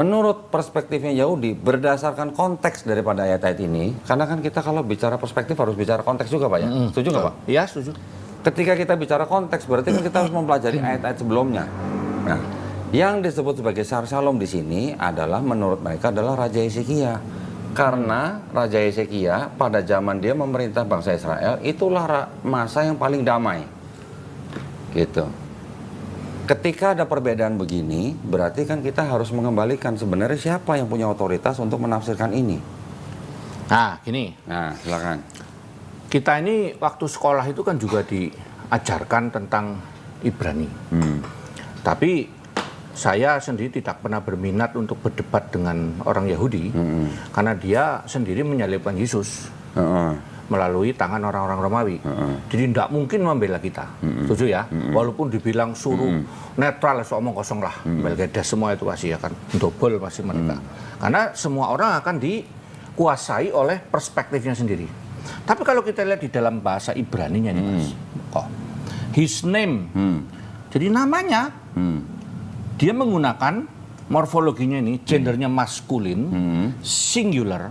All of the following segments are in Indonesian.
Menurut perspektifnya Yahudi, berdasarkan konteks daripada ayat-ayat ini, karena kan kita kalau bicara perspektif harus bicara konteks juga Pak ya, setuju nggak Pak? Iya, setuju. Ketika kita bicara konteks, berarti kan kita harus mempelajari ayat-ayat sebelumnya. Nah, yang disebut sebagai Sar Shalom di sini adalah menurut mereka adalah Raja Hezekia. Karena Raja Hezekia pada zaman dia memerintah bangsa Israel, itulah masa yang paling damai. Gitu. Ketika ada perbedaan begini, berarti kan kita harus mengembalikan sebenarnya siapa yang punya otoritas untuk menafsirkan ini. Nah, gini. Nah, silakan. Kita ini waktu sekolah itu kan juga diajarkan tentang Ibrani. Tapi saya sendiri tidak pernah berminat untuk berdebat dengan orang Yahudi, karena dia sendiri menyalibkan Yesus melalui tangan orang-orang Romawi. Jadi tidak mungkin membela kita, setuju ya? Walaupun dibilang suruh netral, omong kosong lah, belgedes semua itu pasti akan double pasti mereka. Karena semua orang akan dikuasai oleh perspektifnya sendiri. Tapi kalau kita lihat di dalam bahasa Ibraninya nih Mas, his name, jadi namanya, dia menggunakan morfologinya ini, gendernya maskulin, singular,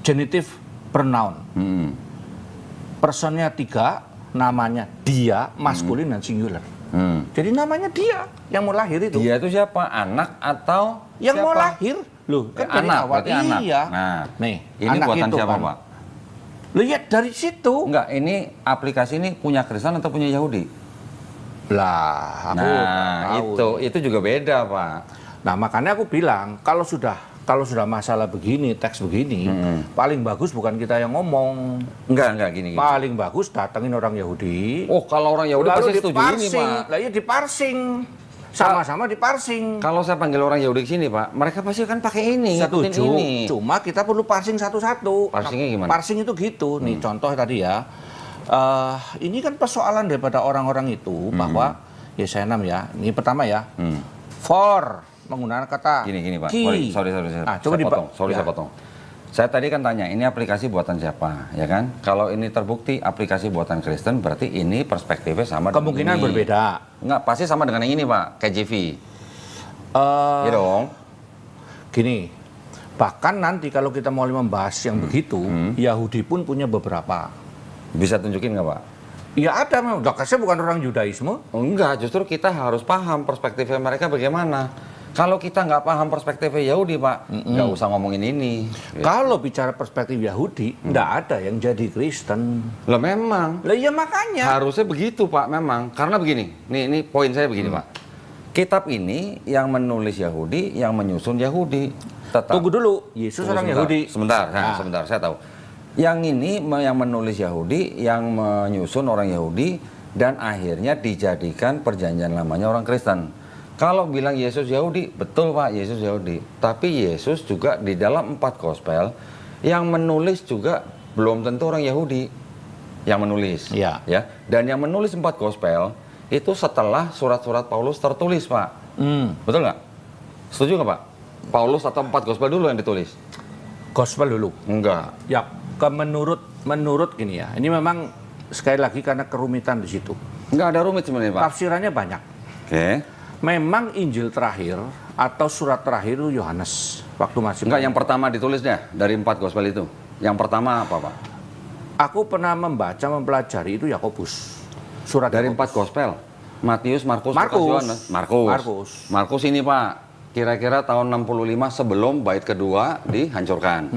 genitive pronoun. Personnya 3, namanya dia, maskulin dan singular. Jadi namanya dia yang mau lahir itu. Dia itu siapa? Anak atau yang siapa? mau lahir? Loh, kan dari anak, awal. berarti anak. Iya. Nah, nih, ini anak buatan itu siapa kan. Pak? Lihat dari situ. Enggak, ini aplikasi ini punya Kristen atau punya Yahudi? Lah, aku Nah, itu juga beda Pak. Nah, makanya aku bilang kalau sudah masalah begini, teks begini, paling bagus bukan kita yang ngomong. Enggak gini. Paling bagus datengin orang Yahudi. Oh, kalau orang Yahudi pasti setuju ini, Pak. Lah iya diparsing. Sama-sama diparsing. Kalau saya panggil orang Yahudi ke sini, Pak, mereka pasti akan pakai ini, ngikutin Setuju. ini. Cuma kita perlu parsing satu-satu. Parsingnya gimana? Parsing itu gitu. Nih contoh tadi ya. Ini kan persoalan daripada orang-orang itu bahwa Yesaya 6 ya. Ini pertama ya. For menggunakan kata Gini Pak. ki. Sorry. Coba Saya potong. ya. Saya potong. Saya tadi kan tanya, ini aplikasi buatan siapa, ya kan? Kalau ini terbukti aplikasi buatan Kristen, berarti ini perspektifnya sama dengan Kemungkinan ini. berbeda. Enggak, pasti sama dengan yang ini, Pak, KJV. Iya dong. Gini, bahkan nanti kalau kita mau membahas yang begitu, Yahudi pun punya beberapa. Bisa tunjukin nggak, Pak? Ya ada, memang. Saya bukan orang Yudaisme. Oh, enggak, justru kita harus paham perspektifnya mereka bagaimana. Kalau kita nggak paham perspektifnya Yahudi, Pak, nggak usah ngomongin ini. Kalau bicara perspektif Yahudi, nggak ada yang jadi Kristen. Lah memang. Lah iya makanya. Harusnya begitu, Pak, memang. Karena begini, ini poin saya begini, Pak. Kitab ini yang menulis Yahudi, yang menyusun Yahudi. Tunggu dulu, Yesus orang Yahudi. Sebentar, saya tahu. Yang ini yang menulis Yahudi, yang menyusun orang Yahudi, dan akhirnya dijadikan perjanjian lamanya orang Kristen. Kalau bilang Yesus Yahudi, betul Pak, Yesus Yahudi. Tapi Yesus juga di dalam 4 gospel, yang menulis juga belum tentu orang Yahudi yang menulis. Ya. Dan yang menulis 4 gospel, itu setelah surat-surat Paulus tertulis Pak. Betul nggak? Setuju nggak Pak? Paulus atau 4 gospel dulu yang ditulis? Gospel dulu. Enggak. Ya, menurut gini ya. Ini memang sekali lagi karena kerumitan di situ. Enggak ada rumit sebenarnya Pak. Tafsirannya banyak. Oke. Memang Injil terakhir atau surat terakhir itu Yohanes waktu masih. Enggak, yang pertama ditulisnya dari 4 gospel itu. Yang pertama apa Pak? Aku pernah mempelajari itu Yakobus. Surat Dari 4 Yakobus. gospel. Matius, Markus, Markus. Lukas, Yohanes. Markus ini Pak. Kira-kira tahun 65 sebelum bait kedua dihancurkan.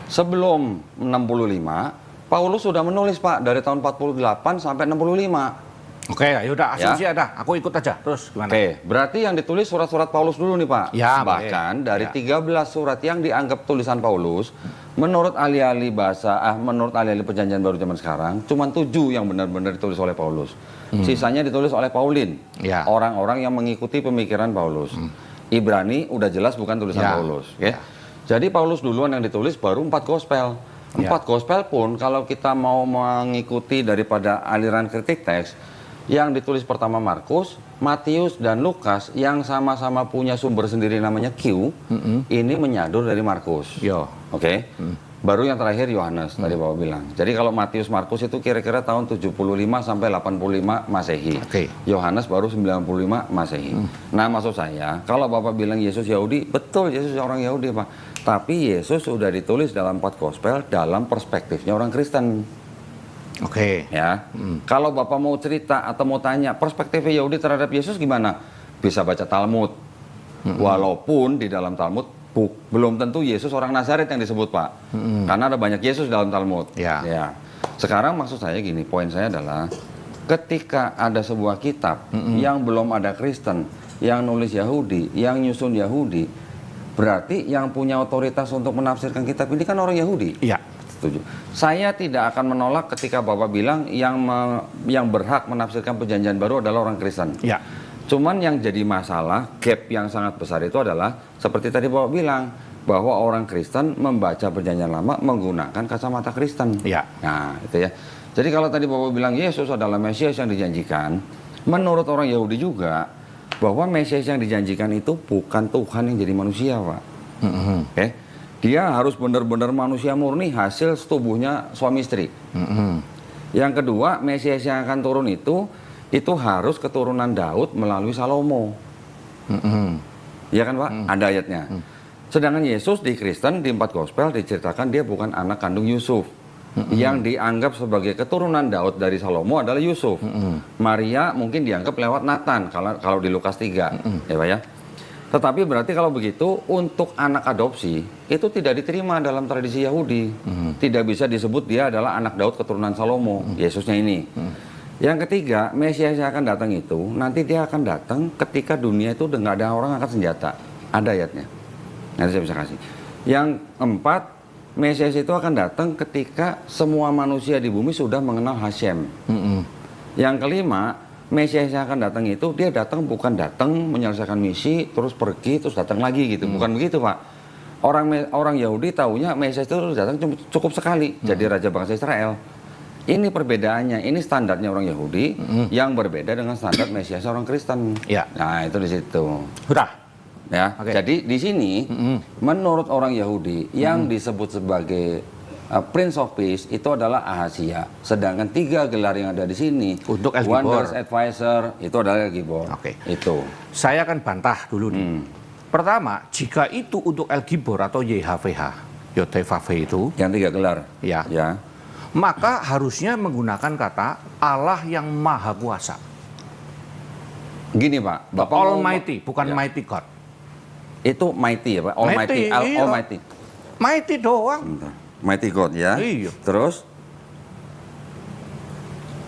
Sebelum 65, Paulus sudah menulis Pak dari tahun 48 sampai 65. Oke, yaudah asumsi ada. Aku ikut aja. Terus gimana? Oke, berarti yang ditulis surat-surat Paulus dulu nih Pak. Ya, bahkan dari ya. 13 surat yang dianggap tulisan Paulus, menurut ahli-ahli bahasa, menurut ahli-ahli perjanjian baru zaman sekarang, cuma 7 yang benar-benar ditulis oleh Paulus. Sisanya ditulis oleh Paulin. Ya. Orang-orang yang mengikuti pemikiran Paulus. Ibrani udah jelas bukan tulisan Ya. Paulus. Ya. Jadi Paulus duluan yang ditulis, baru 4 gospel. 4 gospel pun kalau kita mau mengikuti daripada aliran kritik teks, yang ditulis pertama Markus, Matius, dan Lukas yang sama-sama punya sumber sendiri namanya Q, ini menyadur dari Markus. Yo. Oke. Baru yang terakhir Yohanes tadi Bapak bilang. Jadi kalau Matius, Markus itu kira-kira tahun 75 sampai 85 Masehi. Oke. Yohanes baru 95 Masehi. Nah, maksud saya, kalau Bapak bilang Yesus Yahudi, betul Yesus orang Yahudi, Pak. Tapi Yesus sudah ditulis dalam 4 gospel dalam perspektifnya orang Kristen. Oke. Ya. Kalau Bapak mau cerita atau mau tanya perspektifnya Yahudi terhadap Yesus gimana? Bisa baca Talmud. Walaupun di dalam Talmud belum tentu Yesus orang Nazaret yang disebut, Pak. Karena ada banyak Yesus dalam Talmud. Ya. Sekarang maksud saya gini, poin saya adalah ketika ada sebuah kitab yang belum ada Kristen, yang nulis Yahudi, yang nyusun Yahudi, berarti yang punya otoritas untuk menafsirkan kitab ini kan orang Yahudi. Iya. Setuju. Saya tidak akan menolak ketika Bapak bilang yang berhak menafsirkan Perjanjian Baru adalah orang Kristen. Iya. Cuman yang jadi masalah, gap yang sangat besar itu adalah seperti tadi Bapak bilang, bahwa orang Kristen membaca Perjanjian Lama menggunakan kacamata Kristen. Iya. Nah, itu ya. Jadi kalau tadi Bapak bilang Yesus adalah Mesias yang dijanjikan, menurut orang Yahudi juga bahwa Mesias yang dijanjikan itu bukan Tuhan yang jadi manusia, Pak. Oke? Dia harus benar-benar manusia murni, hasil setubuhnya suami istri. Yang kedua, Mesias yang akan turun itu harus keturunan Daud melalui Salomo. Iya kan, Pak? Ada ayatnya. Sedangkan Yesus di Kristen, di 4 gospel diceritakan dia bukan anak kandung Yusuf. Yang dianggap sebagai keturunan Daud dari Salomo adalah Yusuf. Maria mungkin dianggap lewat Nathan kalau di Lukas 3. Ya, Pak ya. Tetapi berarti kalau begitu untuk anak adopsi itu tidak diterima dalam tradisi Yahudi. Tidak bisa disebut dia adalah anak Daud keturunan Salomo. Yesusnya ini. Yang ketiga, Mesias yang akan datang itu, nanti dia akan datang ketika dunia itu udah nggak ada orang angkat senjata. Ada ayatnya. Nanti saya bisa kasih. Yang keempat, Mesias itu akan datang ketika semua manusia di bumi sudah mengenal Hashem. Yang kelima, Mesias yang akan datang itu, dia datang bukan datang menyelesaikan misi, terus pergi, terus datang lagi gitu. Bukan begitu, Pak. Orang Yahudi taunya Mesias itu datang cukup sekali, jadi raja bangsa Israel. Ini perbedaannya, ini standarnya orang Yahudi yang berbeda dengan standar Mesias orang Kristen. Ya. Nah, itu di situ. Sudah. Ya. Oke. Jadi di sini menurut orang Yahudi yang disebut sebagai Prince of Peace itu adalah Ahazia. Sedangkan 3 gelar yang ada di sini Untuk El Gibor. Wonders Advisor itu adalah El Gibor. Oke. Itu. Saya akan bantah dulu nih. Pertama, jika itu untuk El Gibor atau YHVH, YHVH itu, Yang 3 gelar. Ya. Ya. maka harusnya menggunakan kata Allah yang Maha Kuasa. Gini, Pak. Bapak mau- Almighty, bukan Ya. Mighty God. Itu mighty ya, Pak. Almighty. Mighty, iya. Almighty. Mighty doang. Bentar. Mighty God ya. Iya.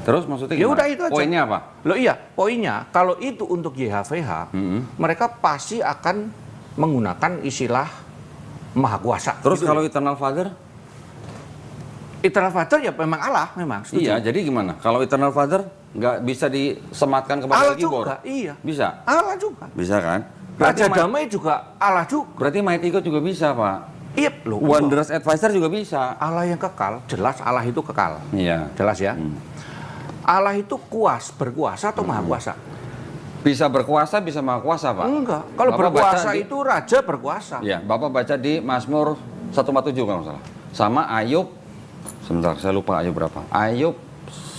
Terus maksudnya Ya gimana? udah itu aja. Poinnya apa? Loh iya, poinnya kalau itu untuk YHVH, mereka pasti akan menggunakan istilah Maha Kuasa. Terus Gitu kalau ya. Eternal Father? Eternal Father ya memang Allah, memang. Setuju. Iya, jadi gimana? Kalau Eternal Father nggak bisa disematkan kepada Allah El Gibor? juga, iya. Bisa? Allah juga. Bisa kan? Raja Ma- Damai juga Allah juga. Berarti Mighty God juga bisa, Pak. Iya, loh. Wondrous Advisor juga bisa. Allah yang kekal, jelas Allah itu kekal. Iya. Jelas ya. Allah itu berkuasa atau maha kuasa? Bisa berkuasa, bisa maha kuasa, Pak. Enggak. Kalau Bapak berkuasa baca di- itu raja berkuasa. Iya, Bapak baca di Mazmur 147 kalau nggak salah. Sama Ayub, sebentar, saya lupa Ayub berapa. Ayub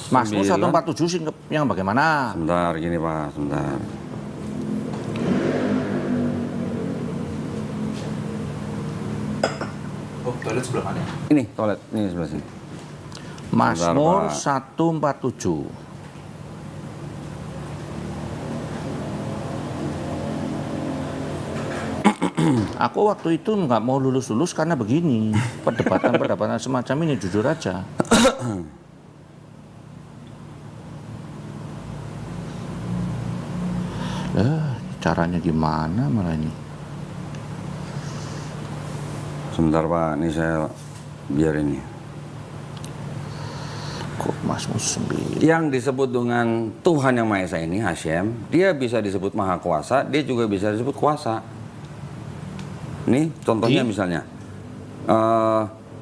Mazmur 9. 147 sih yang bagaimana? Sebentar, gini Pak, sebentar. Oh, toilet sebelah mana? Ini toilet, ini sebelah sini. Mazmur Pak. 147. Aku waktu itu nggak mau lulus-lulus karena begini. Perdebatan-perdebatan semacam ini jujur aja. Caranya gimana malah ini? Sebentar Pak, ini saya biar ini. Kok Mazmur 9? Yang disebut dengan Tuhan yang Maha Esa ini, Hashem, dia bisa disebut Maha Kuasa, dia juga bisa disebut kuasa. Nih, contohnya misalnya.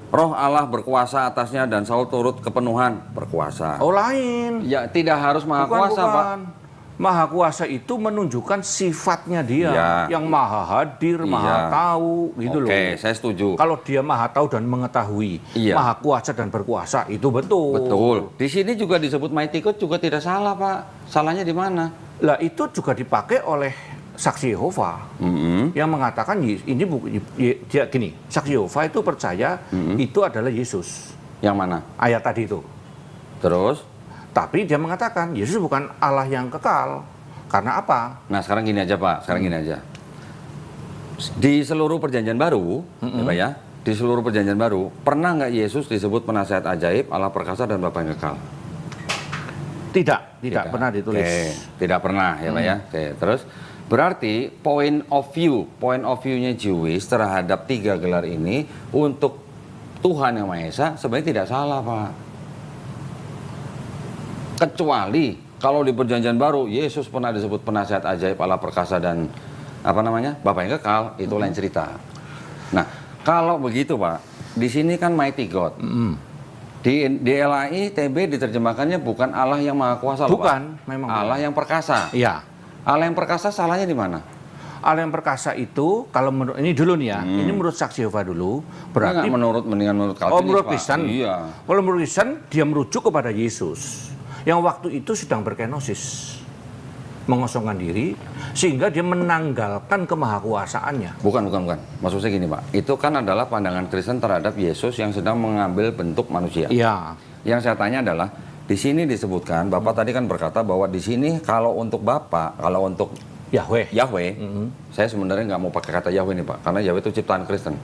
Roh Allah berkuasa atasnya dan Saul turut kepenuhan berkuasa. Oh lain. Ya, tidak harus Maha Bukan, Kuasa, Pak. bukan. Maha kuasa itu menunjukkan sifatnya dia Iya. yang maha hadir, maha tahu, gitu loh. Oke, saya setuju. Kalau dia maha tahu dan mengetahui, Iya. maha kuasa dan berkuasa, itu betul. Betul. Di sini juga disebut mighty God juga tidak salah, Pak. Salahnya di mana? Lah itu juga dipakai oleh saksi Yehova yang mengatakan ini dia gini, saksi Yehova itu percaya itu adalah Yesus. Yang mana? Ayat tadi itu. Terus? Tapi dia mengatakan Yesus bukan Allah yang kekal. Karena apa? Nah, sekarang gini aja, Pak. Sekarang gini aja. Di seluruh perjanjian baru, ya, Pak ya, di seluruh perjanjian baru, pernah nggak Yesus disebut penasihat ajaib, Allah perkasa dan Bapa yang kekal? Tidak pernah ditulis. Oke, tidak pernah ya, Pak ya. Oke, terus berarti point of view-nya Jewish terhadap 3 gelar ini untuk Tuhan Yang Maha Esa sebenarnya tidak salah, Pak. Kecuali kalau di perjanjian baru Yesus pernah disebut penasihat ajaib, Allah perkasa dan apa namanya? Bapa yang kekal, itu lain cerita. Nah, kalau begitu, Pak, di sini kan mighty God. Di LAI TB diterjemahkannya bukan Allah yang maha kuasa, loh, Bukan, Pak. memang Allah yang perkasa. Iya. Allah yang perkasa salahnya di mana? Allah yang perkasa itu kalau menurut ini dulu nih ya, ini menurut saksi Yehova dulu, berarti Mendingan menurut Calvinis, menurut Pak. Kristen. Iya. Kalau menurut Kristen dia merujuk kepada Yesus yang waktu itu sedang berkenosis, mengosongkan diri sehingga dia menanggalkan kemahakuasaannya. Bukan. Maksud saya gini, Pak. Itu kan adalah pandangan Kristen terhadap Yesus yang sedang mengambil bentuk manusia. Iya. Yang saya tanya adalah di sini disebutkan, Bapak tadi kan berkata bahwa di sini kalau untuk Bapak, kalau untuk Yahweh. saya sebenarnya nggak mau pakai kata Yahweh nih, Pak, karena Yahweh itu ciptaan Kristen.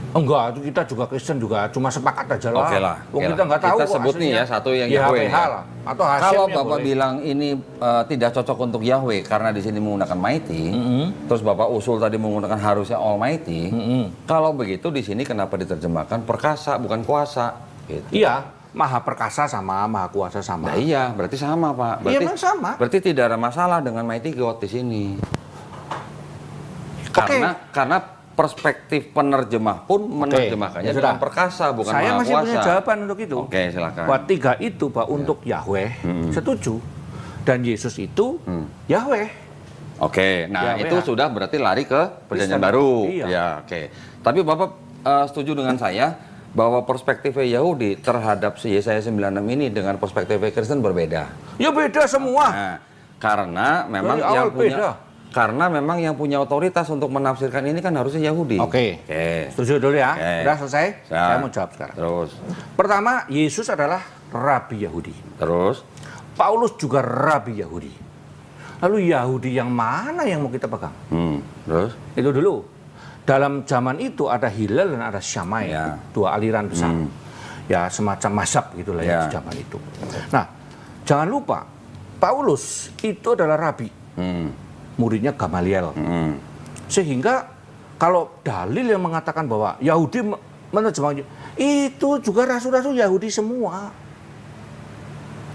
Enggak, itu kita juga Kristen juga cuma sepakat aja lah. Oke lah. Wong kita nggak tahu Kita kok sebut nih aslinya. ya satu yang Yahweh. YHWH lah. Atau Hasyim Kalau ya Bapak boleh. bilang ini tidak cocok untuk Yahweh karena di sini menggunakan mighty, terus Bapak usul tadi menggunakan harusnya almighty. Kalau begitu di sini kenapa diterjemahkan perkasa bukan kuasa? Gitu. Iya, maha perkasa sama maha kuasa sama. Nah, iya, berarti sama, Pak. Berarti, Iya, memang sama. Berarti tidak ada masalah dengan mighty God di sini. Karena perspektif penerjemah pun menerjemahkannya ya sudah. dengan perkasa bukan Saya maha masih kuasa. punya jawaban untuk itu. Oke, silakan. Buat 3 itu, Pak, untuk Yahweh, setuju. Dan Yesus itu Yahweh. Oke, nah Yahweh, itu ya. sudah berarti lari ke perjanjian Kristen. baru. Iya. Ya, oke. Tapi Bapak setuju dengan saya bahwa perspektifnya Yahudi terhadap Yesaya 96 ini dengan perspektifnya Kristen berbeda. Ya beda semua. Nah, karena memang Dari awal yang punya beda. karena memang yang punya otoritas untuk menafsirkan ini kan harusnya Yahudi. Oke. Oke. Setuju dulu ya. Oke. Udah selesai? Siap. Saya mau jawab sekarang. Terus. Pertama, Yesus adalah rabi Yahudi. Terus. Paulus juga rabi Yahudi. Lalu Yahudi yang mana yang mau kita pegang? Terus. Itu dulu. Dalam zaman itu ada Hillel dan ada Shammai, Ya. 2 aliran besar. Ya semacam mazhab gitulah Ya. ya di zaman itu. Nah, jangan lupa Paulus itu adalah rabi, muridnya Gamaliel. Sehingga kalau dalil yang mengatakan bahwa Yahudi menerjemahkan itu juga rasul-rasul Yahudi semua.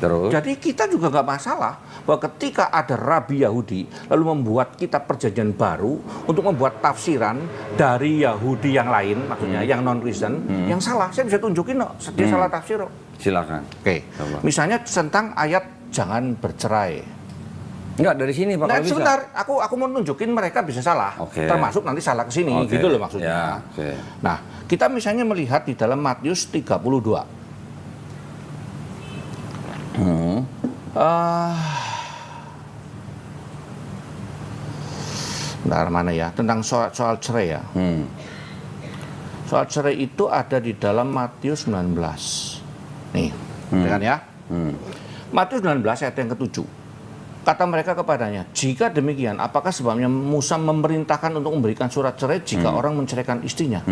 Terus. Jadi kita juga nggak masalah bahwa ketika ada rabi Yahudi lalu membuat kitab perjanjian baru untuk membuat tafsiran dari Yahudi yang lain, maksudnya yang non Kristen, yang salah. Saya bisa tunjukin kok, dia salah tafsir kok. Silakan. Oke. Coba. Misalnya tentang ayat jangan bercerai. Enggak dari sini Pak Nah, kalau bisa. sebentar, aku mau nunjukin mereka bisa salah. Oke. Termasuk nanti salah ke sini, Oke. gitu loh maksudnya. Ya, oke. Nah, kita misalnya melihat di dalam Matius 32. Bentar, mana ya? Tentang soal cerai ya. Soal cerai itu ada di dalam Matius 19. Nih, kan ya? Matius 19 ayat yang ke-7. Kata mereka kepadanya, jika demikian, apakah sebabnya Musa memerintahkan untuk memberikan surat cerai jika orang menceraikan istrinya?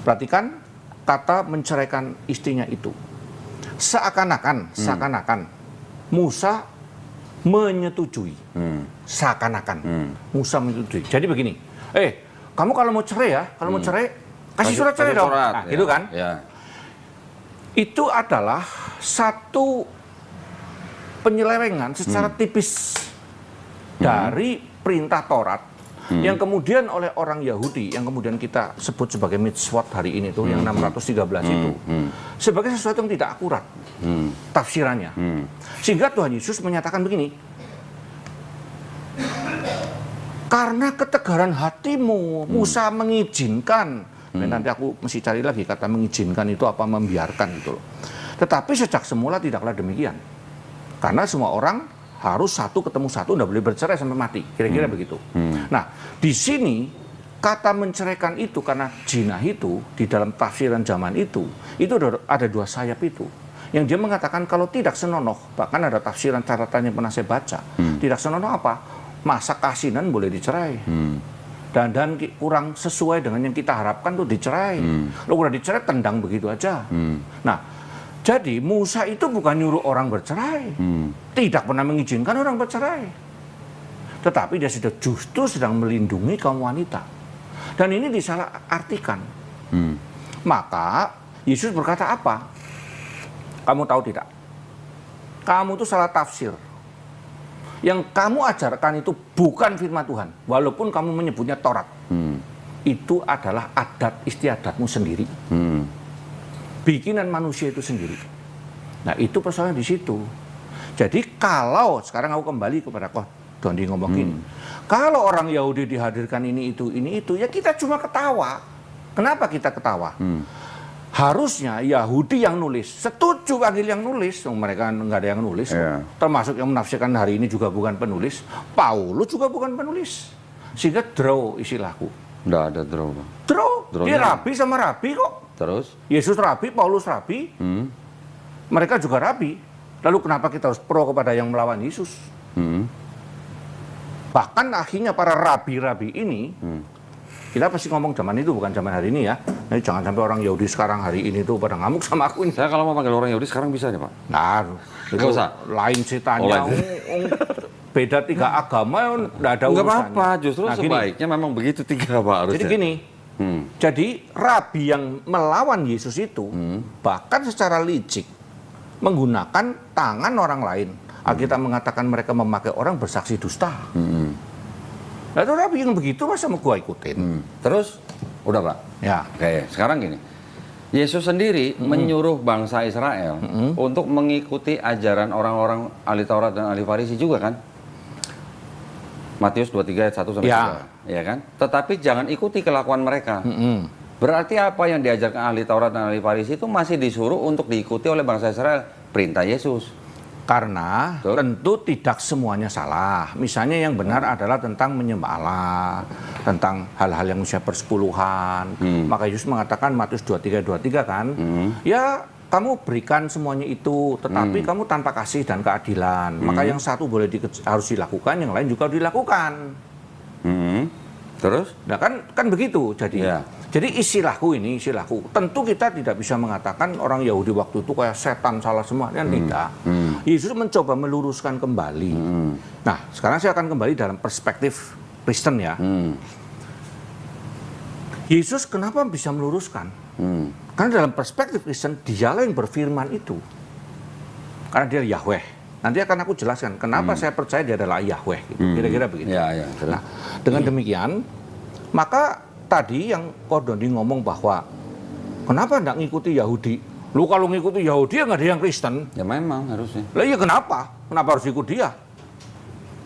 Perhatikan kata menceraikan istrinya itu. Seakan-akan Musa menyetujui. Seakan-akan Musa menyetujui. Jadi begini, kamu kalau mau cerai ya, kalau mau cerai, kasih surat cerai dong. Nah, ya, gitu kan? Ya. Itu adalah satu penyelewengan secara tipis dari perintah Taurat Yang kemudian oleh orang Yahudi, yang kemudian kita sebut sebagai mitzvot hari ini tuh, yang 613 itu, sebagai sesuatu yang tidak akurat tafsirannya. Sehingga Tuhan Yesus menyatakan begini, karena ketegaran hatimu, Musa mengizinkan. Nanti aku mesti cari lagi kata mengizinkan itu apa, membiarkan gitu loh. Tetapi sejak semula tidaklah demikian. Karena semua orang harus satu ketemu satu, tidak boleh bercerai sampai mati. Kira-kira begitu. Nah, di sini kata menceraikan itu karena zina itu di dalam tafsiran zaman itu ada dua sayap itu. Yang dia mengatakan kalau tidak senonoh, bahkan ada tafsiran catatan yang pernah saya baca. Tidak senonoh apa? Masa kasinan boleh dicerai. Dan kurang sesuai dengan yang kita harapkan tuh dicerai. Lo udah dicerai tendang begitu aja. Nah, jadi Musa itu bukan nyuruh orang bercerai. Tidak pernah mengizinkan orang bercerai. Tetapi dia justru sedang melindungi kaum wanita. Dan ini disalahartikan. Maka Yesus berkata apa? Kamu tahu tidak? Kamu itu salah tafsir. Yang kamu ajarkan itu bukan firman Tuhan, walaupun kamu menyebutnya Taurat. Itu adalah adat istiadatmu sendiri, bikinan manusia itu sendiri. Nah, itu persoalannya di situ. Jadi kalau sekarang aku kembali kepada Dondi ngomong gini, kalau orang Yahudi dihadirkan ini itu, ya kita cuma ketawa. Kenapa kita ketawa? Harusnya Yahudi yang nulis, setuju panggil yang nulis, mereka nggak ada yang nulis, termasuk yang menafsirkan hari ini juga bukan penulis, Paulus juga bukan penulis, sehingga draw istilahku. Nggak ada draw, Pak. Draw, dia rabi sama rabi kok. Terus? Yesus rabi, Paulus rabi, mereka juga rabi. Lalu kenapa kita harus pro kepada yang melawan Yesus? Bahkan akhirnya para rabi-rabi ini, kita pasti ngomong zaman itu bukan zaman hari ini ya. Jadi jangan sampai orang Yahudi sekarang hari ini tuh pada ngamuk sama aku ini. Saya kalau mau panggil orang Yahudi sekarang bisa nih, Pak. Nah, itu usah. lain ceritanya. Beda tiga agama, nggak ada urusannya. Nggak apa-apa, justru Nah, sebaiknya memang begitu tiga, Pak, harusnya. Jadi gini, jadi rabi yang melawan Yesus itu bahkan secara licik menggunakan tangan orang lain. Alkitab mengatakan mereka memakai orang bersaksi dusta. Nah, itu rabi yang begitu masa mau gua ikutin. Terus, udah Pak. Ya. Oke, sekarang gini. Yesus sendiri menyuruh bangsa Israel untuk mengikuti ajaran orang-orang ahli Taurat dan ahli Farisi juga kan? Matius 23 ayat 1 sampai 3. Ya kan? Tetapi jangan ikuti kelakuan mereka. Berarti apa yang diajarkan ahli Taurat dan ahli Farisi itu masih disuruh untuk diikuti oleh bangsa Israel. Perintah Yesus. Karena tentu tidak semuanya salah. Misalnya yang benar adalah tentang menyembah Allah, tentang hal-hal yang usia persepuluhan. Maka Yesus mengatakan Matius 23 kan, ya kamu berikan semuanya itu, tetapi kamu tanpa kasih dan keadilan. Maka yang satu harus dilakukan, yang lain juga dilakukan. Terus? Nah kan begitu. Jadi istilahku. Tentu kita tidak bisa mengatakan orang Yahudi waktu itu kayak setan salah semua, kan tidak. Yesus mencoba meluruskan kembali. Nah, sekarang saya akan kembali dalam perspektif Kristen ya. Yesus kenapa bisa meluruskan? Karena dalam perspektif Kristen dialah yang berfirman itu. Karena dia Yahweh. Nanti akan aku jelaskan kenapa saya percaya dia adalah Yahweh. Gitu. Kira-kira begitu. Nah, dengan demikian, maka tadi yang Dondi ngomong bahwa kenapa enggak ngikuti Yahudi? Lu kalau ngikuti Yahudi ya nggak ada yang Kristen. Ya memang harusnya. Lah iya kenapa? Kenapa harus ikut dia?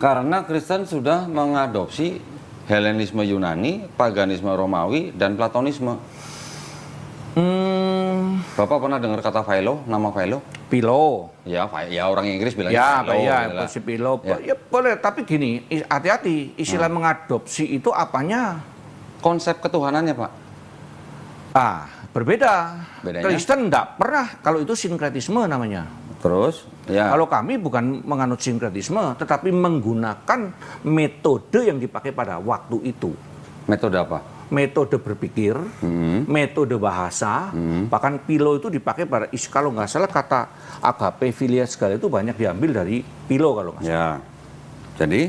Karena Kristen sudah mengadopsi Helenisme Yunani, paganisme Romawi, dan Platonisme. Bapak pernah dengar kata Philo, nama Philo? Philo. Ya orang Inggris bilangnya Philo. Ya, Philo. Ya boleh, tapi gini, hati-hati. Istilah mengadopsi itu apanya? Konsep ketuhanannya, Pak. Berbeda. Bedanya? Kristen enggak pernah, kalau itu sinkretisme namanya. Terus? Ya. Kalau kami bukan menganut sinkretisme, tetapi menggunakan metode yang dipakai pada waktu itu. Metode apa? Metode berpikir, metode bahasa, bahkan Philo itu dipakai pada, kalau nggak salah kata agape, filia, segala itu banyak diambil dari Philo kalau nggak salah. Ya. Jadi?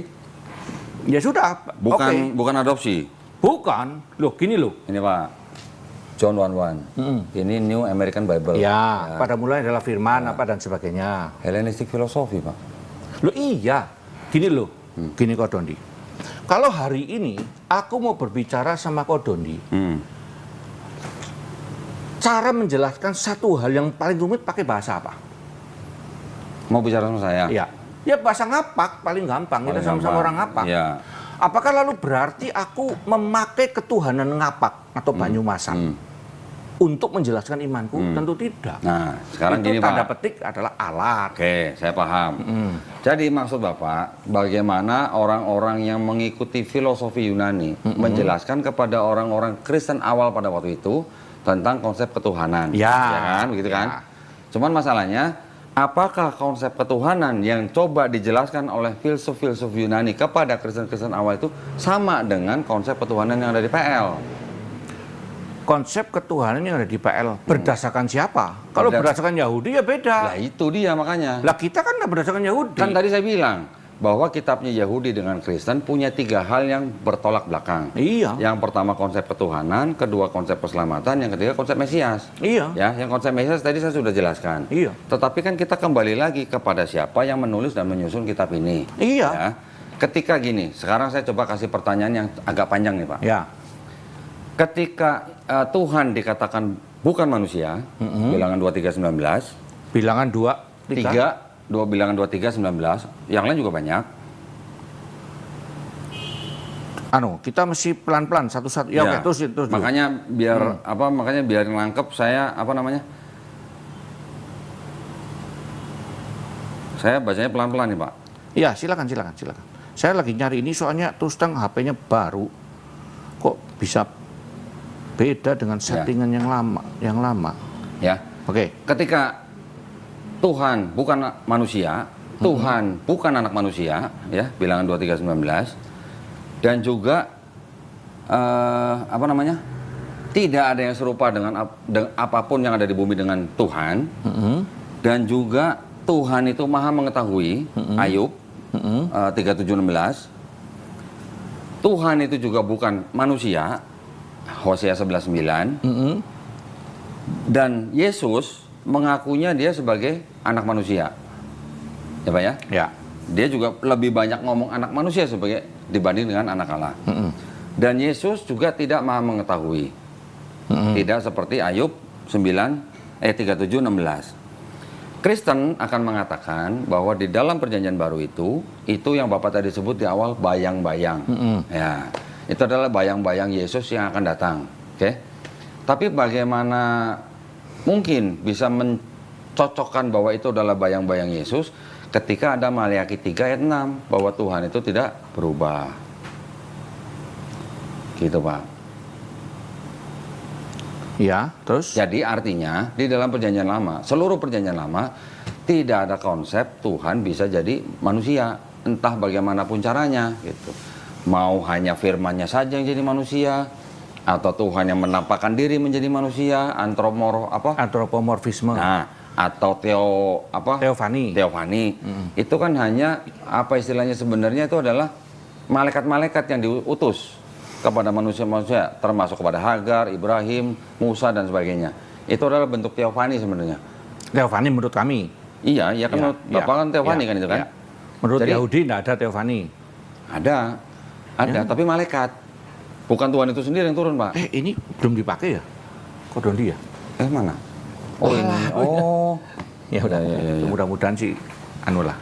Ya sudah. Bukan adopsi? Bukan. Loh, gini loh. Ini Pak, John 1:1. Ini New American Bible. Ya, pada mulanya adalah firman apa dan sebagainya. Hellenistic philosophy, Pak. Loh iya. Gini loh. Gini kok Dondi. Kalau hari ini aku mau berbicara sama Ko Dondi, cara menjelaskan satu hal yang paling rumit pakai bahasa apa? Mau bicara sama saya? Ya, ya bahasa ngapak paling gampang. Kita sama-sama orang ngapak. Ya. Apakah lalu berarti aku memakai ketuhanan ngapak atau Banyumasan untuk menjelaskan imanku? Tentu tidak. Nah, sekarang itu gini tanda Pak. petik adalah alat. Oke, saya paham. Jadi maksud Bapak, bagaimana orang-orang yang mengikuti filosofi Yunani menjelaskan kepada orang-orang Kristen awal pada waktu itu tentang konsep ketuhanan. Ya, kan? Begitu kan? ya. Cuman masalahnya, apakah konsep ketuhanan yang coba dijelaskan oleh filsuf-filsuf Yunani kepada Kristen-Kristen awal itu sama dengan konsep ketuhanan yang ada di PL? Konsep ketuhanan yang ada di PL berdasarkan siapa? Kalau berdasarkan Yahudi ya beda. Lah itu dia makanya. Lah kita kan nggak berdasarkan Yahudi. Kan tadi saya bilang bahwa kitabnya Yahudi dengan Kristen punya 3 hal yang bertolak belakang. Iya. Yang pertama konsep ketuhanan, kedua konsep keselamatan, yang ketiga konsep Mesias. Iya. Ya, yang konsep Mesias tadi saya sudah jelaskan. Iya. Tetapi kan kita kembali lagi kepada siapa yang menulis dan menyusun kitab ini. Iya. Ya. Ketika gini, sekarang saya coba kasih pertanyaan yang agak panjang nih Pak. Ya. Ketika Tuhan dikatakan bukan manusia, bilangan 23:19, Bilangan 2, 3. bilangan 23:19, yang lain juga banyak. Kita mesti pelan-pelan satu-satu. Ya, oke, terus. Makanya biar makanya biar nangkep saya saya bacanya pelan-pelan nih Pak. Ya, silakan. Saya lagi nyari ini soalnya terus terang HP-nya baru. Kok bisa beda dengan settingan yang lama. Ya. Oke. Ketika Tuhan bukan manusia, Tuhan bukan anak manusia, ya, bilangan 23:19, dan juga tidak ada yang serupa dengan apapun yang ada di bumi dengan Tuhan, dan juga Tuhan itu maha mengetahui, Ayub 37:16, Tuhan itu juga bukan manusia, Hosea 11:9, dan Yesus mengakunya dia sebagai anak manusia, ya Pak ya? Ya. Dia juga lebih banyak ngomong anak manusia sebagai dibanding dengan anak Allah. Dan Yesus juga tidak maha mengetahui, tidak seperti Ayub 37:16. Kristen akan mengatakan bahwa di dalam perjanjian baru itu yang Bapak tadi sebut di awal bayang-bayang, ya, itu adalah bayang-bayang Yesus yang akan datang. Oke? Tapi bagaimana mungkin bisa mencocokkan bahwa itu adalah bayang-bayang Yesus ketika ada Maleakhi 3 ayat 6 bahwa Tuhan itu tidak berubah. Gitu Pak. Ya, terus? Jadi artinya di dalam perjanjian lama, seluruh perjanjian lama tidak ada konsep Tuhan bisa jadi manusia, entah bagaimanapun caranya gitu. Mau hanya firman-Nya saja yang jadi manusia, atau Tuhan yang menampakkan diri menjadi manusia, Antropomorfisme. Nah, atau Teofani. Itu kan hanya istilahnya sebenarnya itu adalah malaikat-malaikat yang diutus kepada manusia-manusia, termasuk kepada Hagar, Ibrahim, Musa dan sebagainya. Itu adalah bentuk teofani sebenarnya. Teofani menurut kami. Iya kan menurut Bapak kan teofani kan itu kan. Ya. Menurut Yahudi tidak ada teofani. Ada, tapi malaikat. Bukan Tuhan itu sendiri yang turun, Pak. Ini belum dipakai ya? Ko Dondi ya? Mana? Oh, ini. Oh. Ya udah. Ya. Mudah-mudahan sih lah.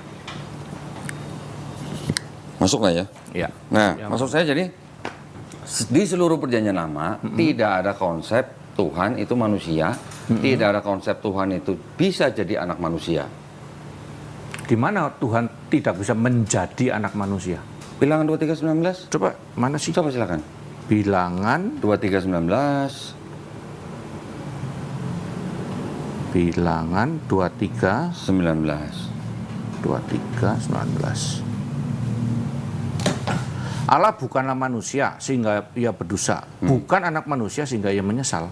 Masuk nggak ya? Ya. Nah, maksud saya jadi di seluruh perjanjian lama tidak ada konsep Tuhan itu manusia, tidak ada konsep Tuhan itu bisa jadi anak manusia. Di mana Tuhan tidak bisa menjadi anak manusia? Bilangan 23:19. Coba mana sih? Coba silakan. Bilangan 23:19. Bilangan 23:19. 23:19. Allah bukanlah manusia sehingga ia berdosa, bukan anak manusia sehingga ia menyesal.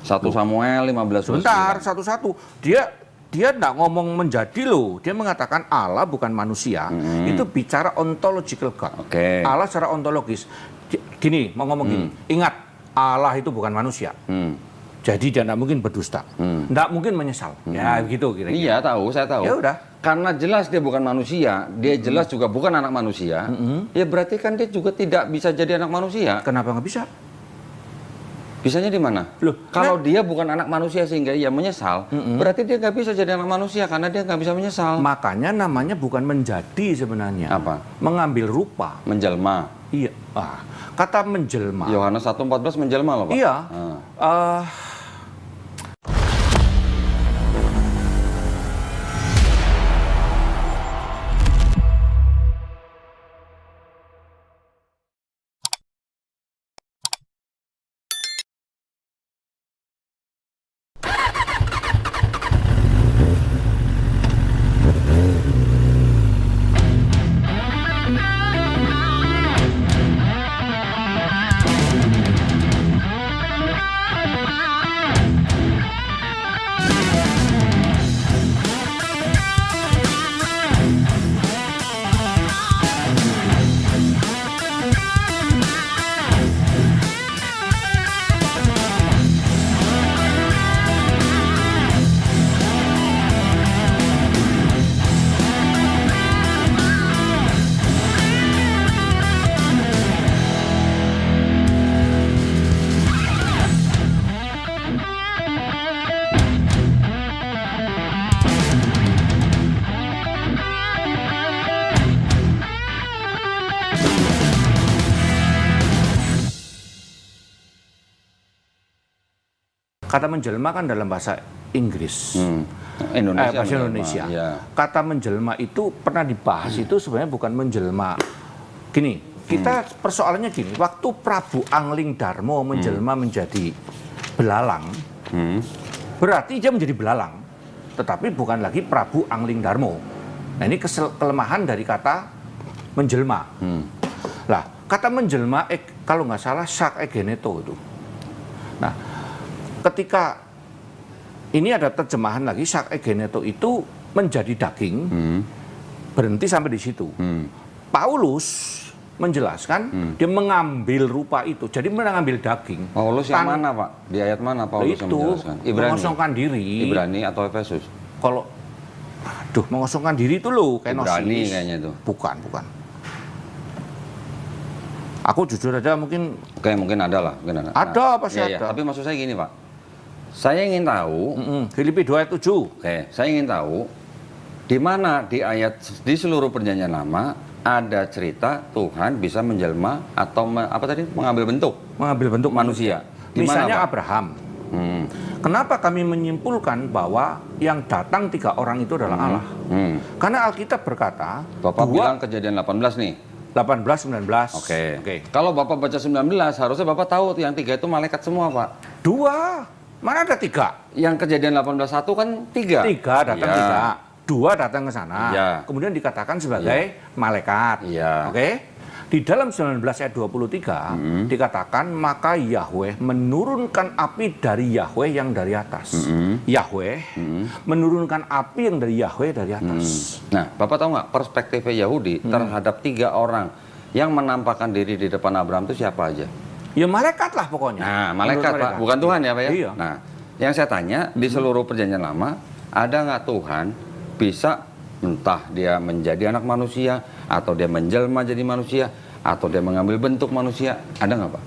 1 Samuel 15. Sebentar, satu-satu. Dia tidak ngomong menjadi loh. Dia mengatakan Allah bukan manusia. Itu bicara ontological God. Oke. Allah secara ontologis. Gini, mau ngomong gini. Ingat, Allah itu bukan manusia. Jadi dia tidak mungkin berdusta. Tidak mungkin menyesal. Ya begitu kira-kira. Iya, saya tahu. Ya udah. karena jelas dia bukan manusia, dia jelas juga bukan anak manusia, ya berarti kan dia juga tidak bisa jadi anak manusia. Kenapa nggak bisa? Bisanya di mana? Loh, kalau dia bukan anak manusia sehingga ia menyesal, berarti dia nggak bisa jadi anak manusia karena dia nggak bisa menyesal. Makanya namanya bukan menjadi sebenarnya. Apa? Mengambil rupa. Menjelma. Iya. Kata menjelma. Yohanes 1:14 menjelma loh, Pak. Iya. Kata menjelma kan dalam bahasa Inggris. Indonesia. Bahasa Indonesia. Ya. Kata menjelma itu pernah dibahas itu sebenarnya bukan menjelma. Gini, kita persoalannya gini, waktu Prabu Angling Darmo menjelma menjadi belalang, berarti dia menjadi belalang, tetapi bukan lagi Prabu Angling Darmo. Nah ini kelemahan dari kata menjelma. Lah, kata menjelma, kalau nggak salah sak egeneto itu. Nah, ketika ini ada terjemahan lagi sak egeneto itu menjadi daging, berhenti sampai di situ. Paulus menjelaskan dia mengambil rupa itu, jadi mengambil daging. Paulus yang mana, Pak? Di ayat mana Paulus yang menjelaskan? Ibrani. Mengosongkan diri. Ibrani atau Efesus? Kalau, mengosongkan diri itu loh, kenosis. Ibrani kayaknya itu. Bukan. Aku jujur aja mungkin. Oke, mungkin ada lah. Mungkin ada. Ada, pasti iya, ada. Tapi maksud saya gini, Pak. Saya ingin tahu. Filipi 2 ayat 7. Oke, saya ingin tahu di mana di di seluruh perjanjian lama ada cerita Tuhan bisa menjelma atau mengambil bentuk manusia. Misalnya Abraham. Kenapa kami menyimpulkan bahwa yang datang 3 orang itu adalah Allah? Karena Alkitab berkata, Bapak bilang Kejadian 18 nih. 18, 19. Oke. Kalau Bapak baca 19, harusnya Bapak tahu yang 3 itu malaikat semua, Pak. 2. Mana ada 3? Yang Kejadian 18:1 kan 3. 3 datang 3. 2 datang ke sana. Ya. Kemudian dikatakan sebagai malaikat. Ya. Oke. Di dalam 19 ayat 23 dikatakan maka Yahweh menurunkan api dari Yahweh yang dari atas. Yahweh menurunkan api yang dari Yahweh dari atas. Nah, Bapak tahu nggak perspektifnya Yahudi terhadap 3 orang yang menampakkan diri di depan Abraham itu siapa aja? Ya malaikat lah pokoknya. Nah, malaikat, Pak, bukan Tuhan ya, Pak ya? Iya. Nah, yang saya tanya di seluruh perjanjian lama ada nggak Tuhan bisa entah dia menjadi anak manusia atau dia menjelma jadi manusia atau dia mengambil bentuk manusia, ada nggak, Pak?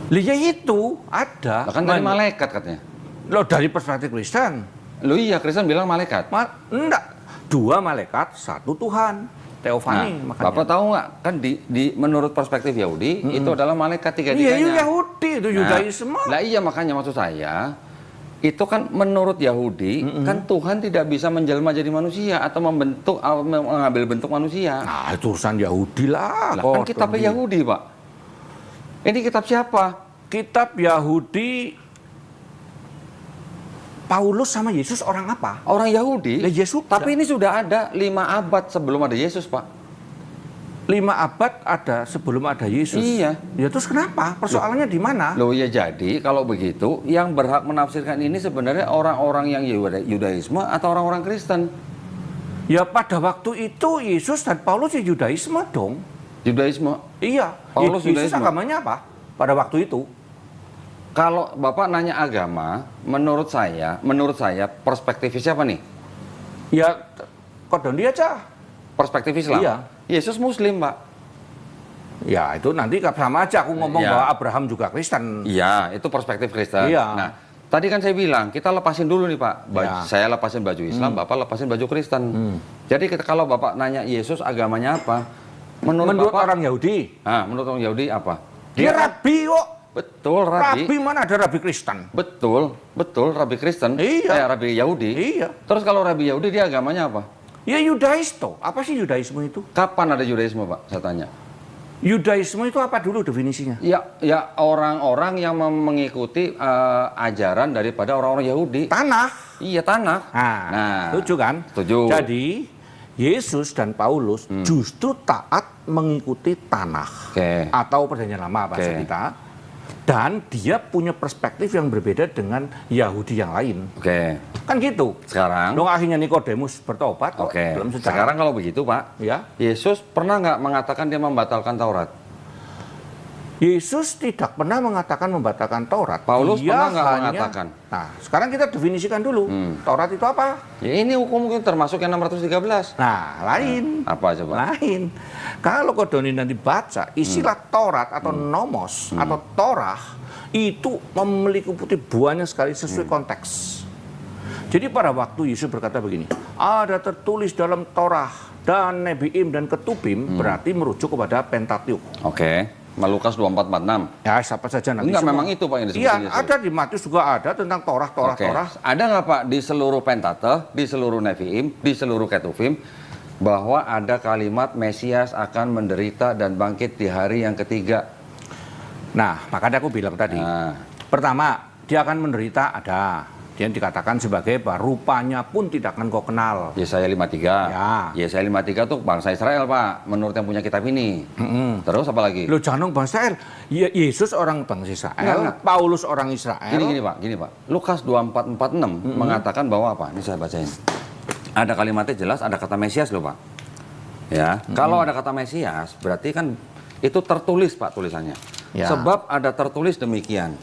Ya itu ada. Bahkan dari malaikat katanya. Loh, dari perspektif Kristen. Loh iya, Kristen bilang malaikat. Enggak. 2 malaikat, 1 Tuhan. Teofani makanya. Bapak tahu nggak kan menurut perspektif Yahudi itu adalah malaikat tiga-tiganya. Iya, Yahudi itu Yudaisme. Lah iya, makanya maksud saya itu kan menurut Yahudi kan Tuhan tidak bisa menjelma jadi manusia atau mengambil bentuk manusia. Nah, itu urusan Yahudi lah. Kan kitabnya Yahudi, Pak. Ini kitab siapa? Kitab Yahudi. Paulus sama Yesus orang apa? Orang Yahudi. Ya, Yesus. Tapi ini sudah ada 5 abad sebelum ada Yesus, Pak. 5 abad ada sebelum ada Yesus. Iya. Ya terus kenapa? Persoalannya di mana? Loh ya, jadi kalau begitu yang berhak menafsirkan ini sebenarnya orang-orang yang Yudaisme atau orang-orang Kristen? Ya pada waktu itu Yesus dan Paulus ya Yudaisme dong. Yudaisme. Iya. Paulus Yesus Yudaisme. agamanya apa? Pada waktu itu. Kalau Bapak nanya agama, menurut saya perspektifnya siapa nih? Ya Kodoni aja. Perspektif Islam. Iya. Yesus Muslim, Pak. Ya itu nanti sama aja aku ngomong Iya. bahwa Abraham juga Kristen. Iya, itu perspektif Kristen. Iya. Nah, tadi kan saya bilang, kita lepasin dulu nih Pak. Iya. Saya lepasin baju Islam, Bapak lepasin baju Kristen. Jadi kalau Bapak nanya Yesus agamanya apa? Menurut Bapak, orang Yahudi, menurut orang Yahudi apa? dia rabi kok. Betul, Rabi. Rabi mana ada Rabi Kristen? Betul, Rabi Kristen. Iya. Rabi Yahudi. Iya. Terus kalau Rabi Yahudi dia agamanya apa? Ya Yudais toh. Apa sih Yudaisme itu? Kapan ada Yudaisme, Pak? Saya tanya. Yudaisme itu apa dulu definisinya? Ya orang-orang yang mengikuti ajaran daripada orang-orang Yahudi. Tanah. Iya, tanah. Nah, setuju kan? Setuju. Jadi Yesus dan Paulus justru taat mengikuti tanah. Oke. Atau perjanjian lama bahasa kita. Dan dia punya perspektif yang berbeda dengan Yahudi yang lain. Oke. Kan gitu. Sekarang. Dong akhirnya Nikodemus bertobat kok Oke. dalam sejarah. Sekarang kalau begitu, Pak, Ya. Yesus pernah nggak mengatakan dia membatalkan Taurat? Yesus tidak pernah mengatakan membatalkan Taurat. Paulus Dia pernah nggak hanya- mengatakan? Nah, sekarang kita definisikan dulu. Taurat itu apa? Ya ini hukum mungkin termasuk yang 613. Nah, lain. Apa coba? Lain. Kalau Kodoni nanti baca, istilah Taurat atau nomos atau Torah itu memiliki banyak sekali sesuai konteks. Jadi pada waktu Yesus berkata begini, ada tertulis dalam Torah dan Nebiim dan Ketubim berarti merujuk kepada Pentateuch. Oke. Lukas 24:46. Ya, siapa saja nanti Enggak, semua. memang itu Pak yang disebut Iya, Yesus. ada di Matius juga ada tentang Torah. Oke. Ada nggak Pak di seluruh Pentateuch, di seluruh Neviim, di seluruh Ketuvim bahwa ada kalimat Mesias akan menderita dan bangkit di hari yang ketiga? Nah, makanya aku bilang tadi. Nah, Pertama, dia akan menderita ada. Dia dikatakan sebagai bahwa rupanya pun tidak akan kau kenal. Yesaya 53. Ya. Yesaya 53 tuh bangsa Israel Pak, menurut yang punya kitab ini. Terus apa lagi? Lo jangan bangsa Israel. Yesus orang bangsa Israel, Enggak. Paulus orang Israel. Gini Pak. Lukas 24:46 mengatakan bahwa apa? Ini saya bacain. Ada kalimatnya jelas, ada kata Mesias loh Pak. Ya, kalau ada kata Mesias, berarti kan itu tertulis Pak tulisannya. Ya. Sebab ada tertulis demikian.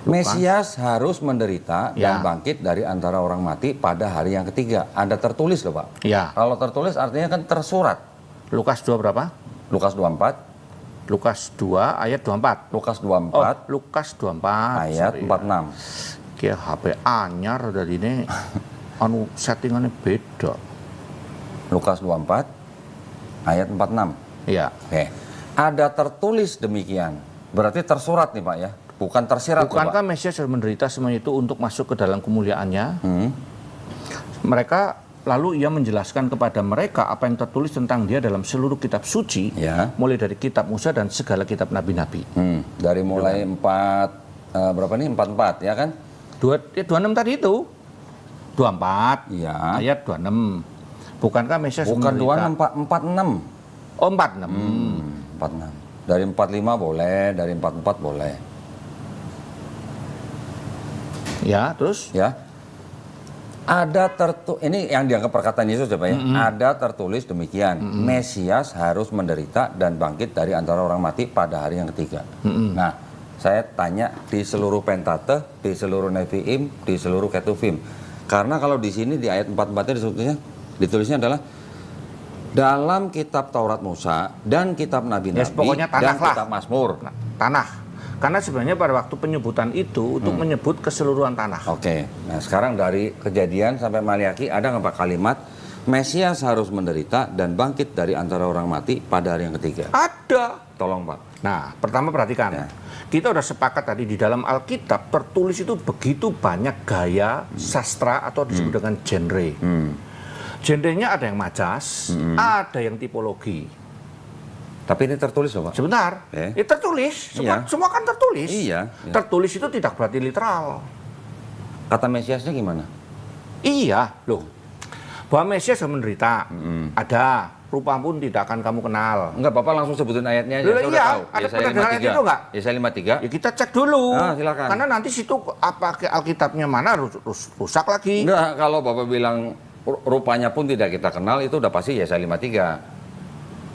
Mesias harus menderita dan Ya. bangkit dari antara orang mati pada hari yang ketiga. Ada tertulis loh Pak. Ya. Kalau tertulis artinya kan tersurat. Lukas 2 berapa? Lukas 24, Lukas 2 ayat 24. Lukas Oh, 24 Lukas 24. ayat sorry. 46. Kayak HP anyar dari ini. Anu settingannya beda. Lukas 24 ayat 46. Iya. Oke. Ada tertulis demikian. Berarti tersurat nih Pak ya. Bukan tersirat loh, Bukankah Pak. Mesias harus menderita semua itu untuk masuk ke dalam kemuliaannya? Hmm. Mereka lalu ia menjelaskan kepada mereka apa yang tertulis tentang dia dalam seluruh kitab suci, Ya. mulai dari kitab Musa dan segala kitab nabi-nabi. Dari mulai 4 berapa nih? 44 ya kan? 26 tadi itu. 24 Iya. ayat 26. Bukankah Mesias Bukan menderita? 26 46. Oh, 46. 46. Dari 45 boleh, dari 44 boleh. Ya, terus Ya. Ada ini yang dianggap perkataan Yesus ya Pak ya. Ada tertulis demikian. Mesias harus menderita dan bangkit dari antara orang mati pada hari yang ketiga. Nah, saya tanya di seluruh Pentateuch, di seluruh Neviim, di seluruh Ketuvim. Karena kalau di sini di ayat 44-nya ditulisnya adalah dalam kitab Taurat Musa dan kitab Nabi-Nabi pokoknya tanah dan lah. kitab Mazmur. tanah. Karena sebenarnya pada waktu penyebutan itu untuk menyebut keseluruhan tanah. Oke, nah sekarang dari Kejadian sampai Maliaki ada nggak Pak kalimat Mesias harus menderita dan bangkit dari antara orang mati pada hari yang ketiga? Ada. Tolong Pak. Nah, pertama perhatikan. Ya. Kita udah sepakat tadi di dalam Alkitab tertulis itu begitu banyak gaya sastra atau disebut dengan genre. Genrenya ada yang majas, ada yang tipologi. Tapi ini tertulis loh Pak. Sebentar, Eh? tertulis. Iya. Semua kan tertulis. Iya, iya. Tertulis itu tidak berarti literal. Kata Mesiasnya gimana? Iya, loh. Bahwa Mesias akan menderita, ada. Rupa pun tidak akan kamu kenal. Enggak, Bapak langsung sebutin ayatnya aja. Loh, Saya udah iya, tahu. ada Yesaya pernah dengar ayat 53. itu nggak? Yesaya 53. Ya kita cek dulu. Silakan. Karena nanti situ apa Alkitabnya mana rusak lagi. Enggak, kalau Bapak bilang rupanya pun tidak kita kenal itu udah pasti Yesaya 53.